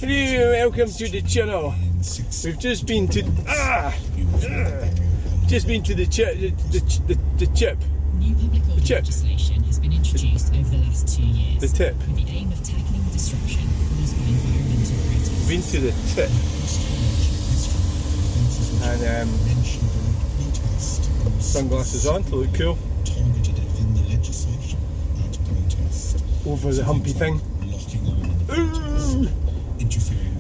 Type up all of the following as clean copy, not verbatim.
Hello, welcome to the channel. We've just been to the chip. New public order chip. legislation has been introduced over the last 2 years. The tip. With the aim of tackling the disruption caused by environmental protests. Been to the tip. And sunglasses on to look cool. Over the humpy thing. Ooh.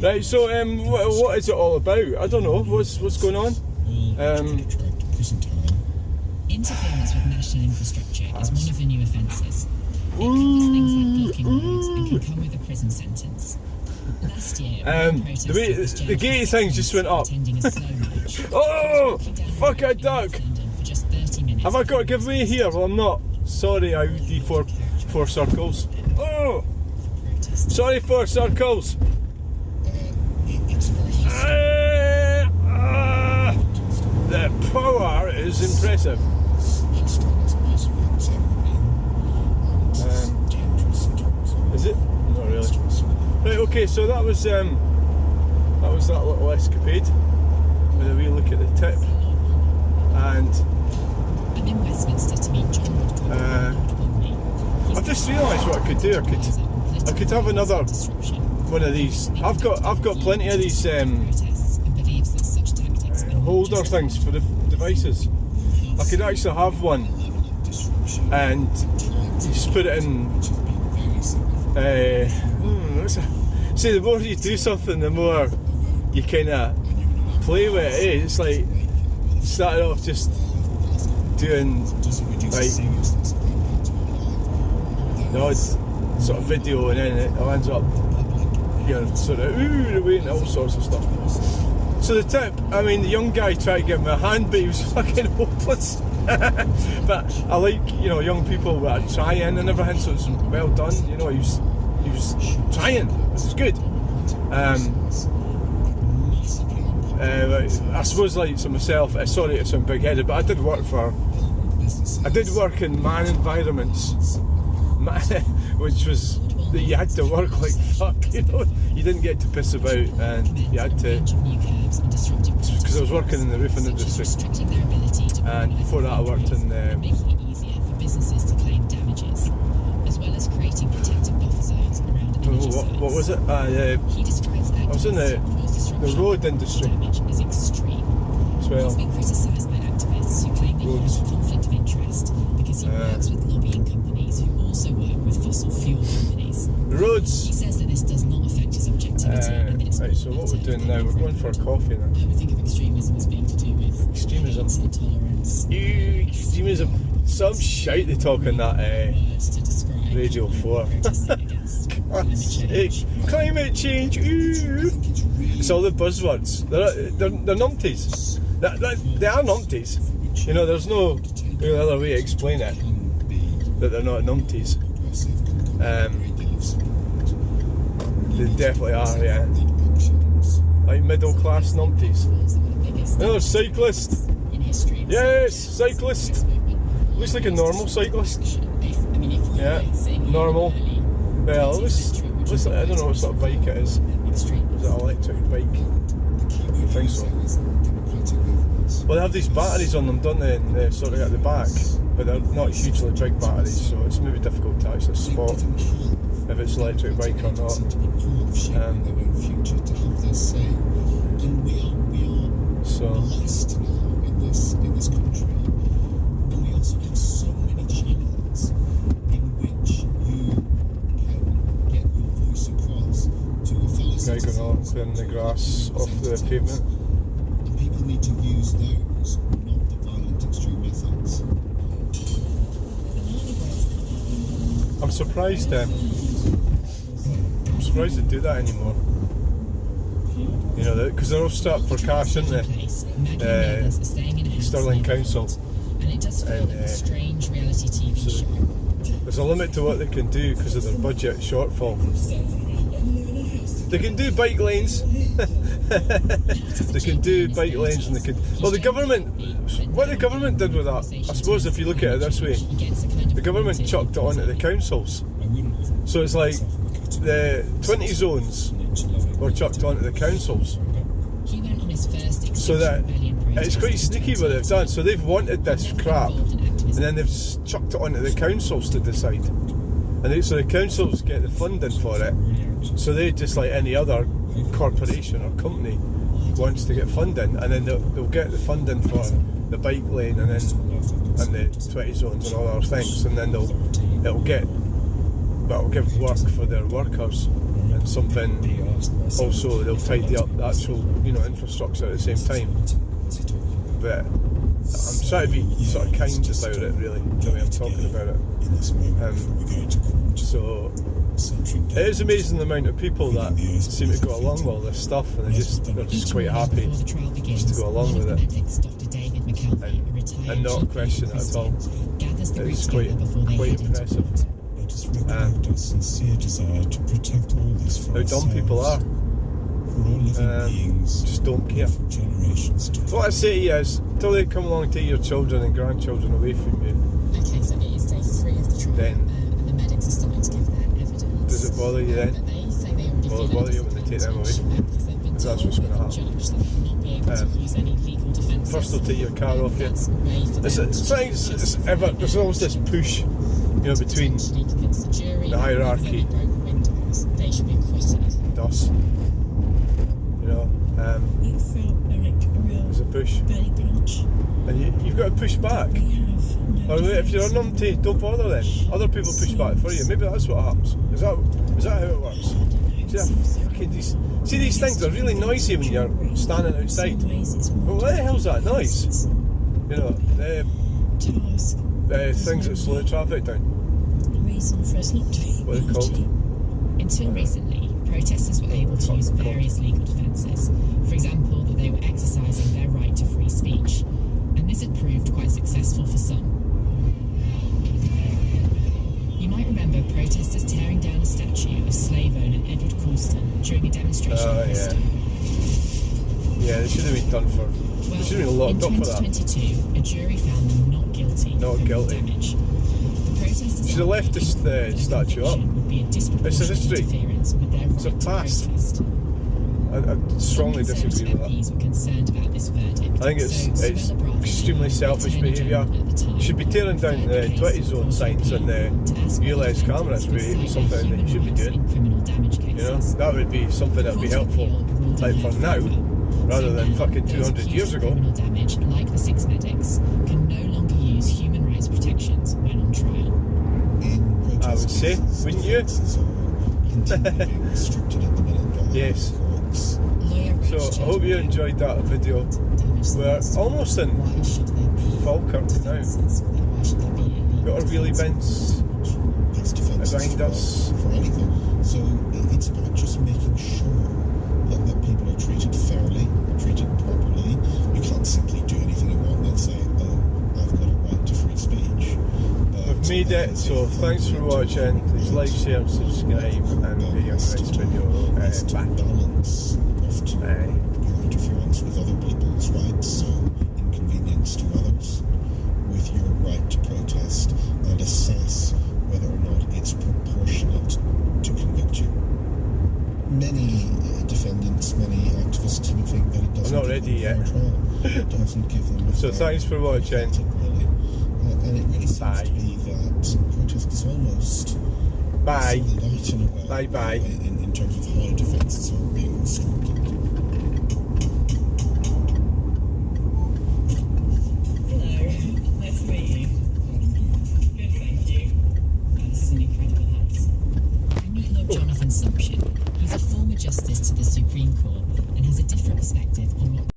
Right, so what is it all about? I don't know. What's going on? Interference with national infrastructure is one of the new offences. It covers things like blocking roads and can come with a prison sentence. Last year, the gate things just went up. attending a slow march. Oh, fuck a duck! London for just 30 minutes. Have I got to give way here? Well, I'm not. Sorry, Audi four circles. Oh, sorry, 4 circles. The power is impressive. Is it? Not really. Right, okay, so that was that little escapade with a wee look at the tip. And I'm in Westminster to meet John I've just realised what I could do. I could have another one of these. I've got plenty of these holder things for the devices. I could actually have one, and you just put it in. See, the more you do something, the more you kind of play with it. It's like started off just doing like the odd sort of video, and then it ends up, sort of and all sorts of stuff. So the tip, I mean, the young guy tried to give me a hand, but he was fucking hopeless. But I like, young people that are trying and everything, so it's well done. He was trying, which is good. I suppose, like, to myself, sorry to sound big-headed, but I did work in man environments, which was that you had to work like fuck, you didn't get to piss about, and you had to, because I was working in the roofing industry, and before that I worked in making it easier for businesses to claim damages, as well as creating protective buffer zones around energy sites. what was it? He describes I was in the road industry damage as extreme. as well. He's been criticised by activists who claim that he has a conflict of interest because he works with lobbying companies who also work with fossil fuel companies. Roads. He says that this does not affect his objectivity and that it's right, so what we're doing now, we're going for a coffee now. I would think of extremism as being to do with Extremism. intolerance. Extremism. Some shite they talk in that Words to describe Radio 4. protesting against climate change. Climate change. Ooh. It's all the buzzwords. They're numpties. They are numpties. There's no real other way to explain it, that they're not numpties. They definitely are, yeah. Like middle class numpties. Another cyclist. In history, Yes, cyclist. Looks like a normal cyclist. Yeah, normal. Well, it looks like, I don't know what sort of bike it is. Is it an electric bike? I think so. Well, they have these batteries on them, don't they? And they're sort of at the back, but they're not hugely big batteries, so it's maybe difficult to actually spot if it's an electric bike or not. So. Guy going on clearing the grass off the pavement. And people need to use those, not the violent extreme methods. I'm surprised they do that anymore. Because they're all strapped for cash, aren't they? Stirling Council. And it does feel like a strange reality TV show. There's a limit to what they can do because of their budget shortfall. They can do bike lanes. They can do bike lanes, and they can. Well, the government. What the government did with that, I suppose, if you look at it this way, the government chucked it onto the councils. So it's like the 20 zones were chucked onto the councils. He went on his first So that rebellion protest it's quite in sneaky what they've done. So they've wanted this crap, involved in activism. and then they've chucked it onto the councils to decide. So the councils get the funding for it. So they, just like any other corporation or company, wants to get funding, and then they'll get the funding for the bike lane and the 20 zones and all other things, and then it'll give work for their workers and something. Also, they'll tidy up the actual infrastructure at the same time. But I'm trying to be sort of kind about it, really, the way I'm talking about it. So it is amazing the amount of people that seem to go along with all this stuff, and they're just quite happy just to go along with it and not question it at all. It's quite impressive how dumb people are. Just don't care. What I say is, until they come along and take your children and grandchildren away from you, Okay, so it is day 3 of the trial, then and the medics are starting to give their evidence. does it bother you then? But they say they already Will it feel bother you when they take them away? because they've been If that's told what's going to by the happen. judge that they'll not be able to use any legal defences. First they'll take your car off you. That's a way for them to There's always this push, between potentially convince the jury the hierarchy. that they broke windows, they should be acquitted. us. You felt like a real There's a push, belly crunch. and you've got to push back. We have no Or if you're a numpty, don't bother then. Other people push back for you. Maybe that's what happens. Is that how it works? See these things are really noisy when you're standing outside. Well, what the hell's that noise? The things that slow the traffic down. Reason for us not to be What are they called? Until recently, protesters were able to use various legal defences. For example, that they were exercising their right to free speech. And this had proved quite successful for some. You might remember protesters tearing down a statue of slave owner Edward Colston during a demonstration in Bristol. Yeah, they should have been done for. They should have been locked up for that. In 2022, a jury found them not guilty. Not of criminal guilty. Damage. The protesters Should have left the statue up. would be a disproportionate It's a history. interference with their It's a right to past. protest. I strongly disagree with that. MPs were concerned about this verdict. I think it's So Suella Braverman, extremely selfish Attorney behaviour. General at the time, You should be tearing down the filed a 20 case zone before signs and the to ask ULS whether cameras would be defendants something cite that you should be human rights doing. in criminal damage cases. That would be something that would be helpful, like for now, rather than fucking 200 years ago. Criminal damage, like the 6 medics, can no longer use human rights protections when on trial. I would say, wouldn't you? Yes. Lawyer So I hope you enjoyed that video. We're almost in Falkirk now. Got our wheelie bins behind us. For anything. So it's about just making sure that people are treated fairly, treated properly. You can't simply do anything you want and say, oh, I've got a right to free speech. We've made it, so thanks for watching. Please like, share and subscribe, and see you in the next video. It's to Bye. balance often your interference with other people's rights, so inconvenience to others, with your right to protest, and assess whether or not it's proportionate to convict you. Many defendants, many activists would think that it doesn't I'm not give ready them a yet. fair trial. It doesn't give them a So fair thanks for watching. really. And it really seems Bye. to be that protest is almost Bye. light in a way. Bye bye. In terms of how defences are being instructed. Hello, nice to meet you. Good, thank you. This is an incredible house. I meet Lord Jonathan Sumption. He's a former justice to the Supreme Court and has a different perspective on what